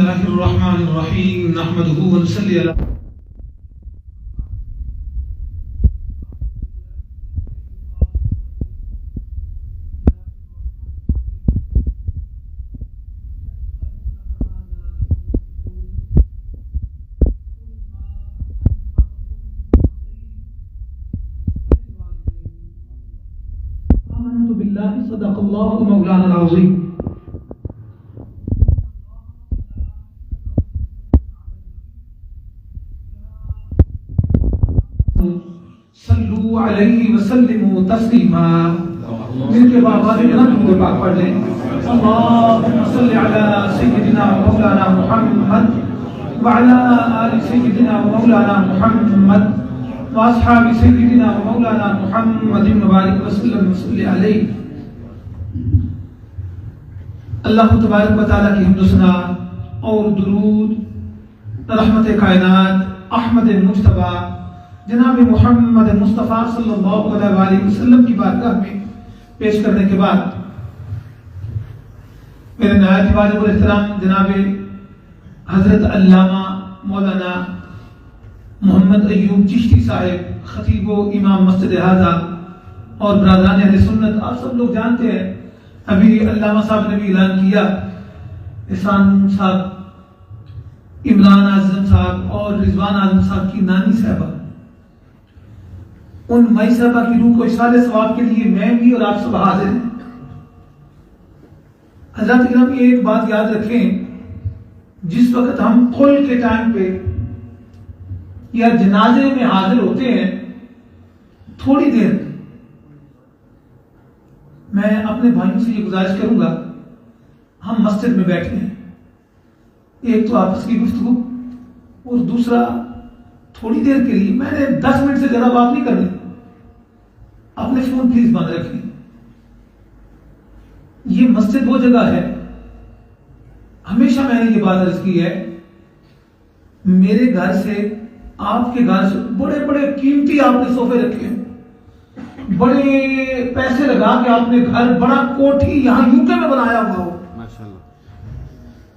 الله الرحمن الرحيم نحمده ونصلي على آمنت بالله صدق الله مولانا العظيم صلو علیہ وسلموا تسلیما. مل کے بابا نے جناب درود پاک پڑھ لیں. اللہم صل علی سیدنا مولانا محمد وعلی آل سیدنا مولانا محمد واصحاب سیدنا مولانا محمد مبارک وسلم صلی علیہ. اللہ تبارک و تعالیٰ کی حمد و ثنا اور درود رحمت کائنات احمد مجتبی جناب محمد مصطفیٰ صلی اللہ علیہ وآلہ وسلم کی بارگاہ میں پیش کرنے کے بعد میرے نہایت واجب الاحترام جناب حضرت علامہ مولانا محمد ایوب چشتی صاحب خطیب و امام مسجد ہذا اور برادران اہل سنت، آپ سب لوگ جانتے ہیں ابھی علامہ صاحب نے بھی اعلان کیا، احسان صاحب، عمران اعظم صاحب اور رضوان اعظم صاحب کی نانی صاحبہ، ان مائی صاحبہ کی روح کو اصال ثواب کے لیے میں بھی اور آپ سب حاضر ہیں. حضرات کرام یہ ایک بات یاد رکھیں، جس وقت ہم قل کے ٹائم پہ یا جنازے میں حاضر ہوتے ہیں، تھوڑی دیر میں اپنے بھائیوں سے یہ گزارش کروں گا، ہم مسجد میں بیٹھے ہیں، ایک تو آپس کی گفتگو اور دوسرا تھوڑی دیر کے لیے، میں نے 10 منٹ سے زیادہ بات نہیں کرنی، اپنے فون پلیز بند رکھیں. یہ مسجد وہ جگہ ہے، ہمیشہ میں نے یہ بات عرض کی ہے، میرے گھر سے آپ کے گھر سے بڑے بڑے قیمتی آپ نے صوفے رکھے ہیں، بڑے پیسے لگا کے آپ نے گھر بڑا کوٹھی یہاں UK میں بنایا ہوا ہو،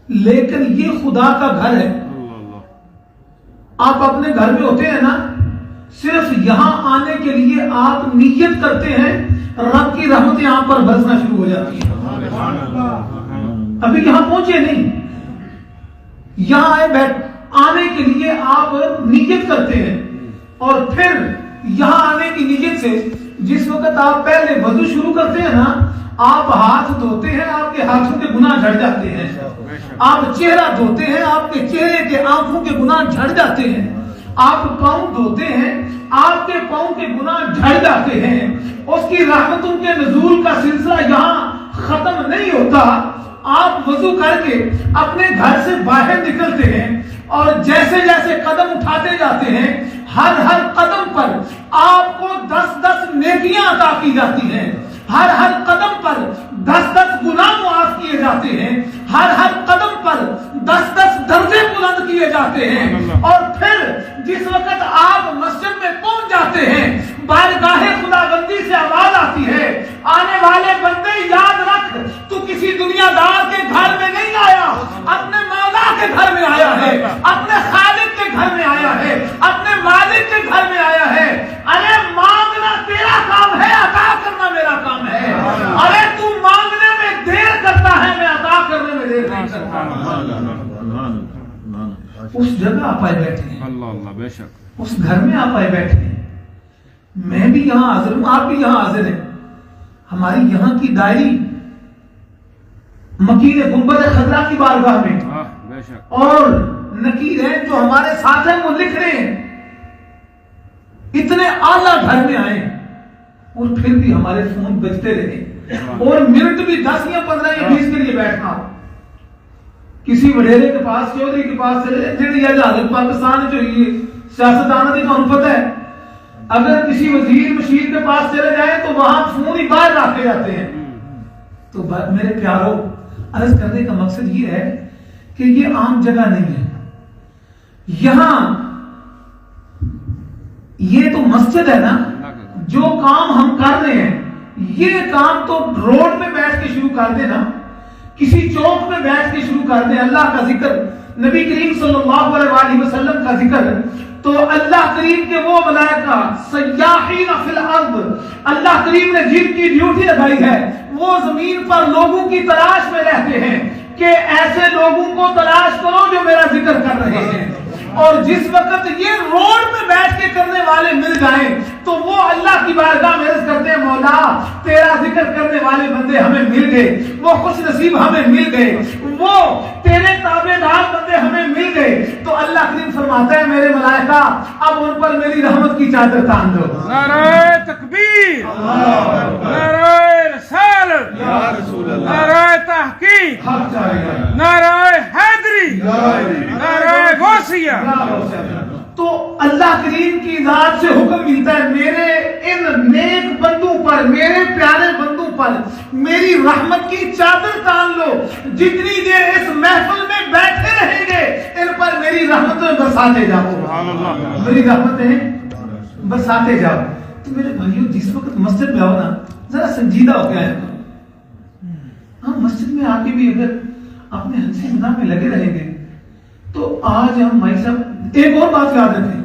لیکن یہ خدا کا گھر ہے. آپ اپنے گھر میں ہوتے ہیں نا، صرف یہاں آنے کے لیے آپ نیت کرتے ہیں، رب کی رحمت یہاں پر برسنا شروع ہو جاتی ہے. ابھی یہاں پہنچے نہیں، یہاں آنے کے لیے آپ نیت کرتے ہیں، اور پھر یہاں آنے کی نیت سے جس وقت آپ پہلے وضو شروع کرتے ہیں نا، آپ ہاتھ دھوتے ہیں، آپ کے ہاتھوں کے گناہ جھڑ جاتے ہیں. آپ چہرہ دھوتے ہیں، آپ کے چہرے کے آنکھوں کے گناہ جھڑ جاتے ہیں. آپ پاؤں دھوتے ہیں، آپ کے پاؤں کے گناہ جھڑ جاتے ہیں. اس کی رحمتوں کے نزول کا سلسلہ یہاں ختم نہیں ہوتا. آپ وضو کر کے اپنے گھر سے باہر نکلتے ہیں، اور جیسے جیسے قدم اٹھاتے جاتے ہیں، ہر قدم پر آپ کو 10 نیکیاں عطا کی جاتی ہیں. ہر قدم پر 10 گناہ معاف کیے جاتے ہیں. ہر قدم پر 10 درجے بلند کیے جاتے ہیں. اور پھر جس وقت آپ مسجد میں پہنچ جاتے ہیں، بارگاہ خداوندی سے آواز آتی ہے، آنے والے بندے یاد رکھ، تو کسی دنیا دار کے گھر میں نہیں آیا، اپنے مولا کے گھر میں آیا ہے، اپنے خالق کے گھر میں آیا ہے، اپنے مالک کے گھر میں آیا ہے. ارے مانگنا تیرا کام ہے، عطا کرنا میرا کام ہے. ارے تو مانگنے میں دیر کرتا ہے، میں عطا کرنے میں دیر نہیں کرتا. اس جگہ آپ آئے بیٹھے ہیں، اللہ بے شک اس گھر میں آپ آئے بیٹھے ہیں. میں بھی یہاں حاضر ہوں، آپ بھی یہاں حاضر ہیں. ہماری یہاں کی ڈائری مکیر گنبد خضرا کی بارگاہ میں، اور نکیر ہیں جو ہمارے ساتھ ہیں وہ لکھ رہے ہیں. اتنے اعلیٰ گھر میں آئے اور پھر بھی ہمارے فون بجتے رہے، اور منٹ بھی 10 یا 15 یا 20 کے لیے بیٹھنا. کسی وڈیرے کے پاس، چودھری کے پاس چلے جڑی حالت پاکستان جو یہ سیاستدان کی تو پتہ ہے، اگر کسی وزیر مشیر کے پاس چلے جائیں تو وہاں فون ہی باہر رکھے جاتے ہیں. تو میرے پیاروں، عرض کرنے کا مقصد یہ ہے کہ یہ عام جگہ نہیں ہے. یہاں یہ تو مسجد ہے نا، جو کام ہم کر رہے ہیں یہ کام تو روڈ پہ بیٹھ کے شروع کر دینا. کسی چوک میں بیٹھ کے شروع کر دیں اللہ کا ذکر، نبی کریم صلی اللہ علیہ وسلم کا ذکر، تو اللہ کریم کے وہ ملائکہ سیاحین فی الارض، اللہ کریم نے جن کی ڈیوٹی لگائی ہے وہ زمین پر لوگوں کی تلاش میں رہتے ہیں کہ ایسے لوگوں کو تلاش کرو جو میرا ذکر کر رہے ہیں، اور جس وقت یہ روڈ پہ بیٹھ کے کرنے والے مل جائیں تو وہ اللہ کی بارگاہ میں عرض کرتے ہیں مولا تیرا ذکر کرنے والے بندے ہمیں مل گئے، وہ خوش نصیب ہمیں مل گئے، وہ تیرے تابعدار بندے ہمیں مل گئے، تو اللہ کریم فرماتا ہے میرے ملائکہ اب ان پر میری رحمت کی چادر تان دو۔ نعرہ تکبیر، نعرہ رسالت، نعرہ تحقیق، نعرہ حیدری، نعرہ غوثیہ۔ تو اللہ کریم کی ذات سے حکم ملتا ہے میرے ان نیک بندوں پر، میرے پیارے بندوں پر میری رحمت کی چادر تان لو، جتنی دیر اس محفل میں بیٹھے رہیں گے ان پر میری رحمتیں برساتے جاؤ، میری رحمتیں برساتے جاؤ۔ تو میرے بھائیوں جس وقت مسجد میں آؤ نا ذرا سنجیدہ ہو گیا ہے، ہم مسجد میں آ کے بھی اگر اپنے ہنسی مذاق میں لگے رہیں گے تو آج ہم بھائی صاحب ایک اور بات یاد رکھیں،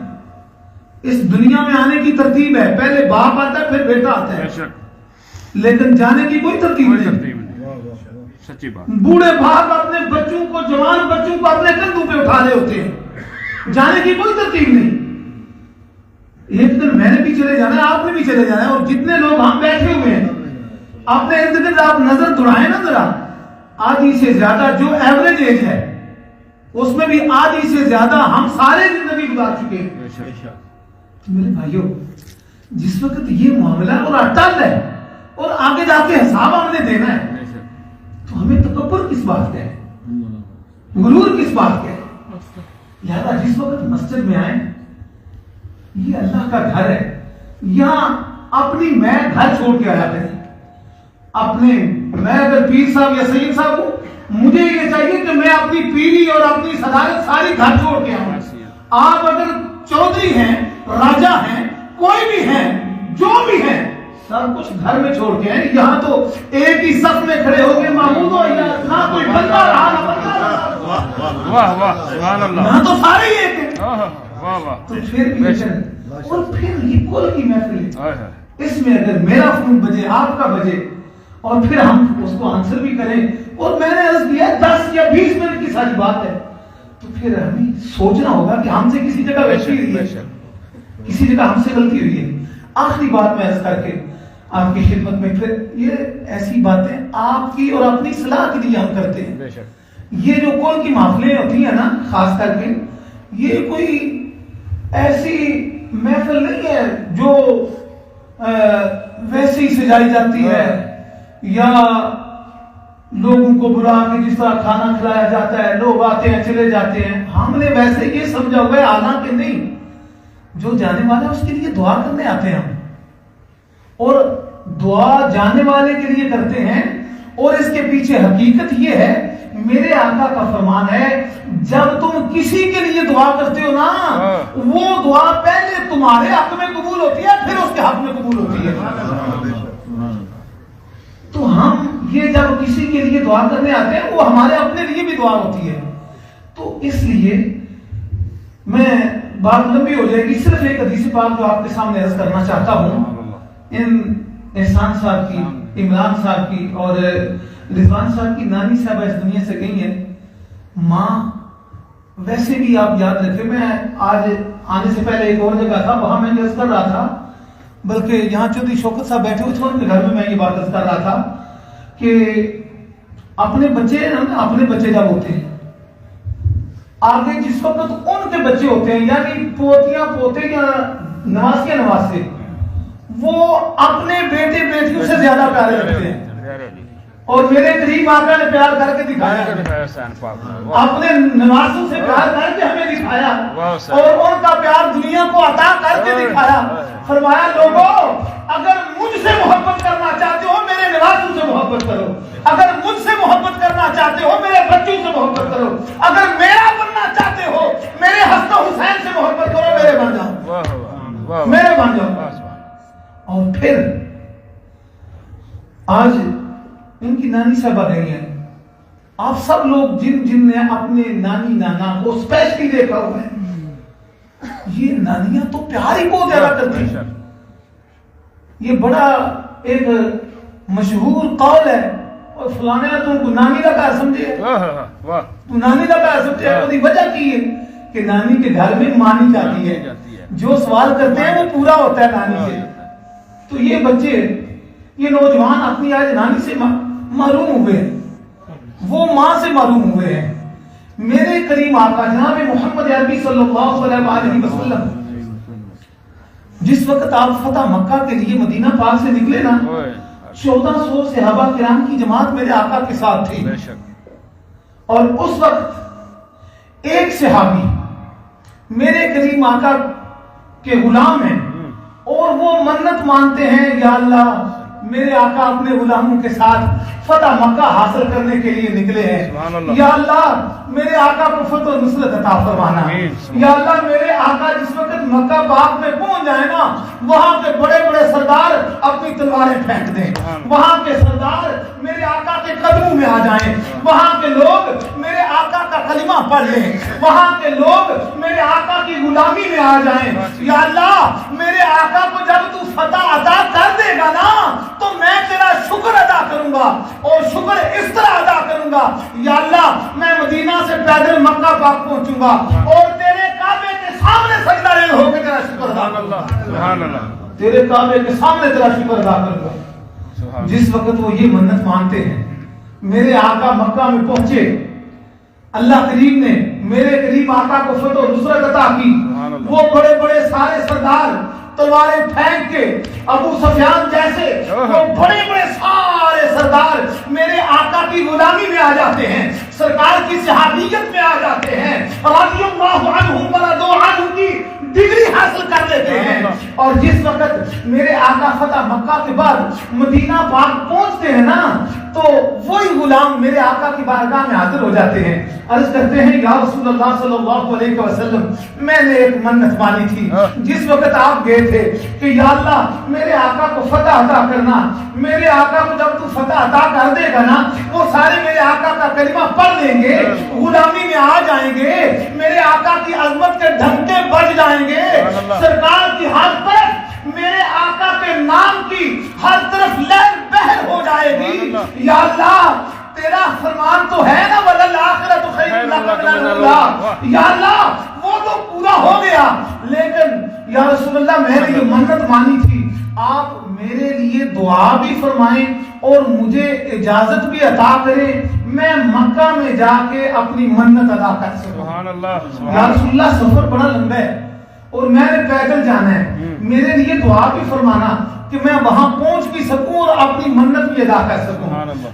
اس دنیا میں آنے کی ترتیب ہے، پہلے باپ آتا ہے پھر بیٹا آتا ہے، لیکن جانے کی کوئی ترتیب نہیں۔ سچی بات، بوڑھے باپ اپنے بچوں کو، جوان بچوں کو اپنے کندھوں پہ اٹھا رہے ہوتے ہیں، جانے کی کوئی ترتیب نہیں۔ ایک دن میں نے بھی چلے جانا ہے، آپ نے بھی چلے جانا ہے، اور جتنے لوگ ہم بیٹھے ہوئے ہیں اپنے ارد گرد آپ نظر دوڑائیں نا ذرا، آدھی سے زیادہ جو ایوریج ایج ہے اس میں بھی آدھی سے زیادہ ہم سارے زندگی گزار چکے ہیں۔ تو میرے بھائیوں جس وقت یہ معاملہ اور اٹل ہے اور آگے جا کے حساب ہم نے دینا ہے تو ہمیں تکبر کس بات کا ہے، غرور کس بات کا ہے؟ لہذا جس وقت مسجد میں آئیں یہ اللہ کا گھر ہے، یہاں اپنی میں گھر چھوڑ کے آیا کریں، اپنے میں اگر پیر صاحب یا سید صاحب ہوں مجھے یہ چاہیے کہ میں اپنی پیری اور اپنی صدارت ساری گھر چھوڑ کے آؤں۔ آپ اگر چودھری ہیں، راجہ ہیں، کوئی بھی ہیں، جو بھی ہیں، سب کچھ گھر میں چھوڑ کے ہیں۔ یہاں تو ایک ہی صف میں کھڑے ہو گئے معمول ہو، نہ کوئی بندہ رہا نہ بندہ رہا، واہ واہ سبحان اللہ، یہاں تو سارے ہی ایک ہیں۔ واہ واہ، تو پھر بھی اور پھر یہ کل کی محفل ہے، اس میں اگر میرا فون بجے آپ کا بجے اور پھر ہم اس کو آنسر بھی کریں اور میں نے عرض کیا 10 یا 20 منٹ کی ساری بات ہے، تو پھر ہمیں سوچنا ہوگا کہ ہم سے کسی جگہ غلطی ہوئی ہے، کسی جگہ ہم سے غلطی ہوئی ہے۔ آخری بات میں عرض کر کے آپ کی خدمت میں، پھر یہ ایسی باتیں آپ کی اور اپنی صلاح کے لیے ہم کرتے ہیں۔ یہ جو کل کی محفلیں ہوتی ہیں نا خاص کر کے، یہ کوئی ایسی محفل نہیں ہے جو ویسے ہی سجائی جاتی ہے یا لوگوں کو بلا کے جس طرح کھانا کھلایا جاتا ہے، لوگ آتے ہیں چلے جاتے ہیں، ہم نے ویسے یہ سمجھا ہوا ہے، حالانکہ نہیں، جو جانے والا ہے اس کے لیے دعا کرنے آتے ہیں ہم، اور دعا جانے والے کے لیے کرتے ہیں، اور اس کے پیچھے حقیقت یہ ہے، میرے آقا کا فرمان ہے جب تم کسی کے لیے دعا کرتے ہو نا وہ دعا پہلے تمہارے حق میں قبول ہوتی ہے پھر اس کے حق میں قبول ہوتی ہے۔ تو ہم یہ جب کسی کے لیے دعا کرنے آتے ہیں وہ ہمارے اپنے لیے بھی دعا ہوتی ہے۔ تو اس لیے میں بات لمبی ہو جائے گی، صرف ایک حدیث پاک جو آپ کے سامنے عرض کرنا چاہتا ہوں، ان احسان صاحب کی، عمران صاحب کی اور رضوان صاحب کی نانی صاحبہ اس دنیا سے گئی ہیں۔ ماں ویسے بھی آپ یاد رکھیں، میں آج آنے سے پہلے ایک اور جگہ تھا، وہاں میں عرض کر رہا تھا، بلکہ یہاں چودھری شوکت صاحب بیٹھے ہوئے تھے ان کے گھر میں یہ بات عرض کر رہا تھا کہ اپنے بچے جب ہوتے ہیں آگے جس وقت ان کے بچے ہوتے ہیں، یعنی پوتیاں پوتے یا نواسیاں نواسے، وہ اپنے بیٹے بیٹیوں سے زیادہ پیارے رکھتے ہیں، اور میرے قریب آقا نے پیار کر کے دکھایا، اپنے نوازوں سے پیار کر کے ہمیں دکھایا اور ان کا پیار دنیا کو عطا کر کے دکھایا۔ فرمایا لوگوں اگر مجھ سے محبت کرنا چاہتے ہو میرے نوازوں سے محبت کرو، اگر مجھ سے محبت کرنا چاہتے ہو میرے بچوں سے محبت کرو، اگر میرا بننا چاہتے ہو میرے حسن حسین سے محبت کرو، میرے بن جاؤ، میرے بن جاؤ۔ اور پھر آج ان کی نانی صاحبہ گئی ہیں، آپ سب لوگ جن نے اپنے نانی نانا کو اسپیشلی دیکھا ہوا ہے، یہ نانیاں تو پیار ہی بہت زیادہ کرتی ہیں. یہ بڑا ایک مشہور قول ہے، اور فلانے نے تم کو نانی کا پیار سمجھے، تو نانی کا پیار سمجھے. اس کی وجہ کی ہے کہ نانی کے گھر میں مانی جاتی ہے، جو سوال کرتے ہیں وہ پورا ہوتا ہے نانی سے. تو یہ بچے، یہ نوجوان اپنی آج نانی سے محروم ہوئے ہیں، وہ ماں سے محروم ہوئے ہیں. میرے کریم آقا جناب محمد عربی صلی اللہ علیہ وسلم جس وقت آپ فتح مکہ کے لیے مدینہ پاک سے نکلے نا، 1400 صحابہ کرام کی جماعت میرے آقا کے ساتھ تھی. اور اس وقت ایک صحابی میرے کریم آقا کے غلام ہیں، اور وہ منت مانتے ہیں، یا اللہ میرے آقا اپنے غلاموں کے ساتھ فتح مکہ حاصل کرنے کے لیے نکلے ہیں، یا اللہ میرے آقا کو فتح و نصرت عطا فرمانا. یا اللہ میرے آقا جس وقت مکہ پاک میں پہنچ جائے نا، وہاں کے بڑے بڑے سردار اپنی تلواریں پھینک دیں، وہاں کے سردار میرے آقا کے قدموں میں آ جائیں، وہاں کے لوگ میرے آقا کا کلمہ پڑھ لیں، وہاں کے لوگ میرے آقا کی غلامی میں آ جائیں. یا اللہ میرے آقا کو جب تو فتح عطا کر دے گا نا، تو میں تیرا شکر ادا کروں گا، اور شکر اس طرح ادا کروں گا، یا اللہ میں مدینہ سے پیدل مکہ پاک پہنچوں گا، اور تیرے کعبے کے سامنے سجدہ ریز ہو کے تیرا شکر ادا کروں گا، تیرے کعبے کے سامنے تیرا شکر ادا کروں گا. جس وقت وہ یہ منت مانتے ہیں، میرے آقا مکہ میں پہنچے، اللہ کریم نے میرے کریم آقا کو فتح و نصرت عطا کی. وہ بڑے بڑے سارے سردار تلواریں پھینک کے، ابو سفیان جیسے وہ بڑے بڑے سارے سردار میرے آقا کی غلامی میں آ جاتے ہیں، سرکار کی صحابیت میں آ جاتے ہیں، رضی اللہ عنہم ورضوا عنہ کی ڈگری حاصل کر لیتے ہیں. اور جس وقت میرے آقا فتح مکہ کے بعد مدینہ پاک پہنچتے ہیں نا، تو وہی غلام میرے آقا کی بارگاہ میں حاضر ہو جاتے ہیں، عرض کرتے ہیں یا رسول اللہ صلی اللہ علیہ وسلم میں نے ایک منت مانی تھی جس وقت آپ گئے تھے کہ یا اللہ میرے آقا کو فتح عطا کرنا. میرے آقا کو جب تو فتح عطا کر دے گا نا، وہ سارے میرے آقا کا کلمہ پڑھ لیں گے، غلامی میں آ جائیں گے، میرے آقا کی عظمت کے ڈھنکے بج جائیں گے، سرکار کی ہر طرف میرے آقا کے نام کی ہر طرف لہر بہر ہو جائے گی. یا اللہ تیرا فرمان تو ہے نا، وَلَلْآخِرَةُ خَيْرٌ لَكَ مِنَ الْأُولَىٰ. یا اللہ وہ تو پورا ہو گیا، لیکن یا رسول اللہ میں نے یہ منت مانی تھی، آپ میرے لیے دعا بھی فرمائیں اور مجھے اجازت بھی عطا کریں، میں مکہ میں جا کے اپنی منت ادا کر سکوں. یا رسول اللہ سفر بڑا لمبا ہے اور میں نے پیدل جانا ہے، میرے لیے دعا بھی فرمانا کہ میں وہاں پہنچ بھی سکوں اور اپنی منت بھی ادا کر سکوں.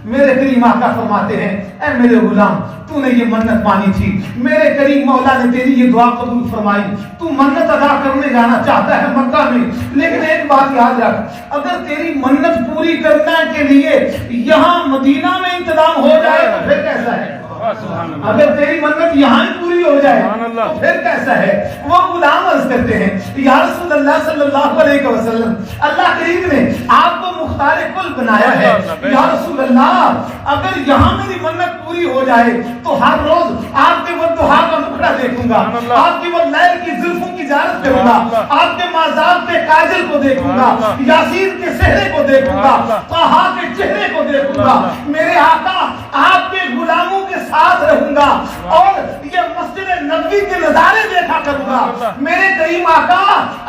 میرے کریم آقا فرماتے ہیں اے میرے غلام تو نے یہ منت مانی تھی، میرے کریم مولا نے تیری یہ دعا قبول فرمائی، تو منت ادا کرنے جانا چاہتا ہے مکہ میں، لیکن ایک بات یاد رکھ، اگر تیری منت پوری کرنے کے لیے یہاں مدینہ میں انتظام ہو جائے تو پھر کیسا ہے؟ اگر تیری منت یہاں ہی پوری ہو جائے تو پھر کیسا ہے؟ وہ غلام عرض کرتے ہیں یا رسول اللہ صلی اللہ علیہ وسلم اللہ کریم نے آپ کو مختار کل بنایا ہے، یا رسول اللہ اگر یہاں میری منت پوری ہو جائے تو ہر روز آپ کے وہ دہا کا مکھڑا دیکھوں گا، آپ کی وہ لیل کی زلفوں کی زیارت کروں گا، آپ کے مازاب کے کاجل کو دیکھوں گا، یاسین کے صحرے کو دیکھوں گا، طہا کے چہرے کو دیکھوں گا، میرے آقا آپ کے غلاموں کے ساتھ رہوں گا اور یہ مسجد نبوی کے نظارے دیکھا کروں گا، میرے کریم آقا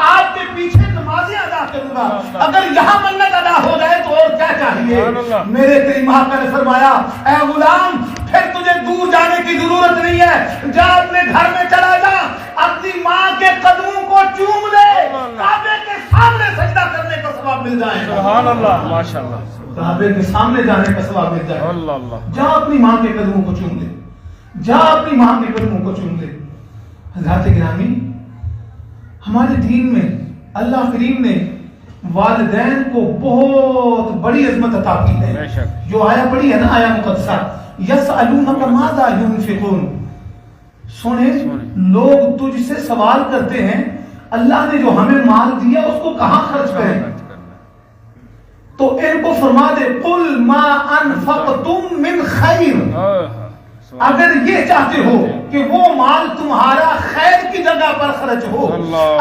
آپ کے پیچھے نمازیں ادا کروں گا. اگر یہاں منت ادا ہو جائے تو اور کیا چاہیے؟ میرے کریم آقا نے فرمایا اے غلام پھر تجھے دور جانے کی ضرورت نہیں ہے، جا اپنے گھر میں چلا جا، اپنی ماں کے قدموں کو چوم لے، کعبے کے سامنے سجدہ کرنے کا ثواب مل جائے. سبحان اللہ، ماشاءاللہ، کعبے کے سامنے جانے کا ثواب مل جائے. جا اپنی ماں کے قدموں کو چوم لے، جا اپنی ماں کے قدموں کو چوم لے. حضرات گرامی ہمارے دین میں اللہ کریم نے والدین کو بہت بڑی عظمت عطا کی ہے. جو آیا پڑھی ہے نا آیا مقدسہ یسألونک ماذا ينفقون، سنے لوگ تجھ سے سوال کرتے ہیں اللہ نے جو ہمیں مال دیا اس کو کہاں خرچ کریں، تو ان کو فرما دے قل ما انفقتم من خیر، اگر یہ چاہتے ہو کہ وہ مال تمہارا خیر کی جگہ پر خرچ ہو،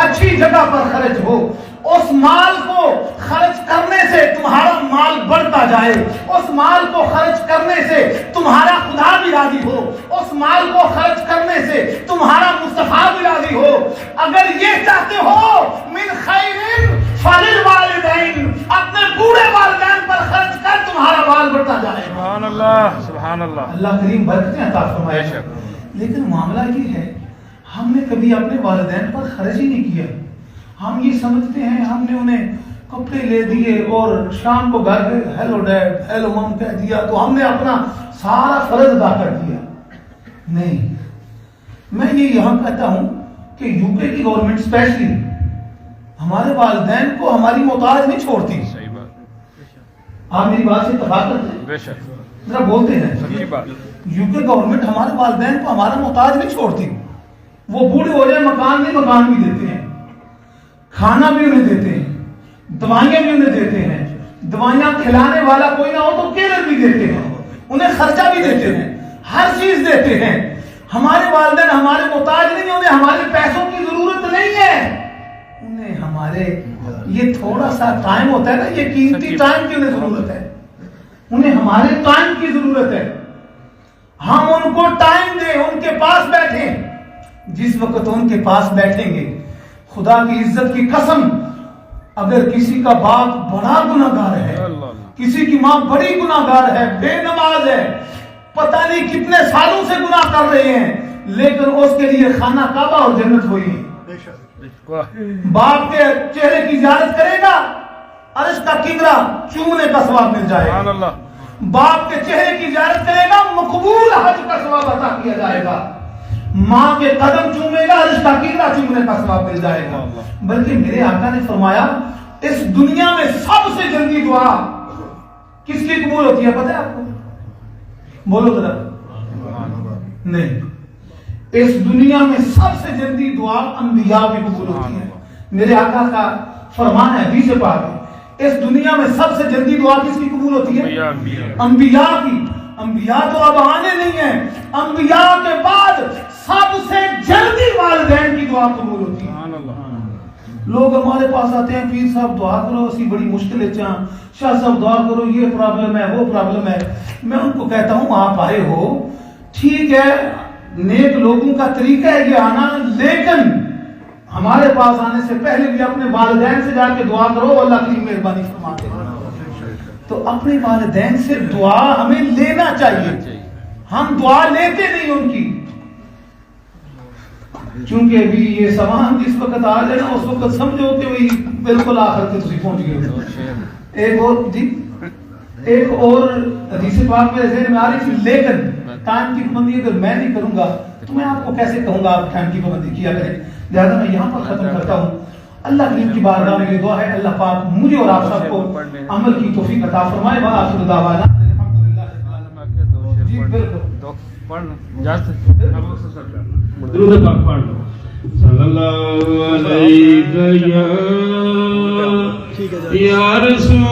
اچھی جگہ پر خرچ ہو، اس مال کو خرچ کرنے سے تمہارا مال بڑھتا جائے، اس مال کو خرچ کرنے سے تمہارا خدا بھی راضی ہو، اس مال کو خرچ کرنے سے تمہارا مصطفیٰ بھی راضی ہو، اگر یہ چاہتے ہو من خیر فللوالدین، اپنے بوڑھے والدین پر خرچ کر، تمہارا مال بڑھتا جائے۔ سبحان اللہ، سبحان اللہ۔ اللہ کریم برکتیں عطا فرمائے۔ لیکن معاملہ یہ ہے، ہم نے کبھی اپنے والدین پر خرچ ہی نہیں کیا۔ ہم یہ سمجھتے ہیں ہم نے انہیں کپڑے لے دیے اور شام کو گھر پہ ہیلو ڈیڈ ہیلو مم کہہ دیا تو ہم نے اپنا سارا فرض ادا کر دیا۔ نہیں، میں یہ یہاں کہتا ہوں کہ یو کے کی گورنمنٹ اسپیشلی ہمارے والدین کو ہماری محتاج نہیں چھوڑتی۔ صحیح بات، آپ میری بات سے اتفاق کرتے ہیں؟ بے شک، ذرا بولتے ہیں۔ صحیح بات۔ یو کے گورنمنٹ ہمارے والدین کو ہمارا محتاج نہیں چھوڑتی۔ وہ بوڑھے ہو جائے مکان نہیں، مکان بھی دیتے ہیں، کھانا بھی انہیں دیتے ہیں، دوائیاں بھی انہیں دیتے ہیں، دوائیاں کھلانے والا کوئی نہ ہو تو کیئر بھی دیتے ہیں، انہیں خرچہ بھی دیتے ہیں، ہر چیز دیتے ہیں۔ ہمارے والدین ہمارے محتاج نہیں، انہیں ہمارے پیسوں کی ضرورت نہیں ہے، انہیں ہمارے یہ تھوڑا سا ٹائم ہوتا ہے نا، یہ قیمتی ٹائم کی انہیں ضرورت ہے، انہیں ہمارے ٹائم کی ضرورت ہے۔ ہم ان کو ٹائم دیں، ان کے پاس بیٹھیں۔ جس وقت ان کے پاس بیٹھیں گے، خدا کی عزت کی قسم، اگر کسی کا باپ بڑا گناہگار ہے، کسی کی ماں بڑی گناہگار ہے، بے نماز ہے، پتہ نہیں کتنے سالوں سے گناہ کر رہے ہیں، لیکن اس کے لیے خانہ کعبہ اور جنت ہوئی ہے۔ باپ کے چہرے کی زیارت کرے گا، عرش کا کنگرا چومنے کا ثواب مل جائے گا۔ باپ کے چہرے کی زیارت کرے گا، مقبول حج کا ثواب عطا کیا جائے گا۔ ماں کے قدم چومے گا، عرش کا کنگرا چومنے کا ثواب مل جائے گا۔ بلکہ میرے آقا نے فرمایا اس دنیا میں سب سے جلدی دعا کس کی قبول ہوتی ہے پتہ ہے آپ کو؟ بولو ذرا۔ نہیں، اس دنیا میں سب سے جلدی دعا انبیاء کی قبول ہوتی ہے۔ میرے آقا کا فرمان ہے، حدیث پاک ہے، اس دنیا میں سب سے جلدی دعا کس کی قبول ہوتی ہے؟ انبیاء کی۔ انبیاء تو اب آنے نہیں ہیں، انبیاء کے بعد سب سے جلدی والدین کی دعا قبول ہوتی ہے۔ لوگ ہمارے پاس آتے ہیں، پیر صاحب دعا کرو، اسی بڑی مشکل ہے، شاہ صاحب دعا کرو، یہ پرابلم ہے وہ پرابلم ہے۔ میں ان کو کہتا ہوں آپ آئے ہو، ٹھیک ہے، نیک لوگوں کا طریقہ ہے یہ آنا، لیکن ہمارے پاس آنے سے پہلے بھی اپنے والدین سے جا کے دعا کرو، اللہ کی مہربانی فرماتے ہیں۔ تو اپنے والدین سے دعا ہمیں لینا چاہیے، ہم دعا لیتے نہیں ان کی، کیونکہ ابھی یہ سامان جس وقت آ جائے نا اس وقت سمجھو کہ وہی بالکل آخر کے تسی پہنچ گئے۔ ایک اور حدیث پاک میرے ذہن میں آ رہی تھی، لیکن ٹائم کی پابندی اگر میں نہیں کروں گا تو میں آپ کو کیسے کہوں گا آپ ٹائم کی پابندی کیا کریں، لہٰذا میں یہاں پر ختم کرتا ہوں۔ اللہ کریم کی بارگاہ میں یہ دعا ہے، اللہ پاک مجھے اور آپ سب کو عمل کی توفیق عطا فرمائے۔ وآخر دعوانا الحمدللہ۔ جی بالکل درود پاک پڑھ لو۔ صلی اللہ علیہ یا رسول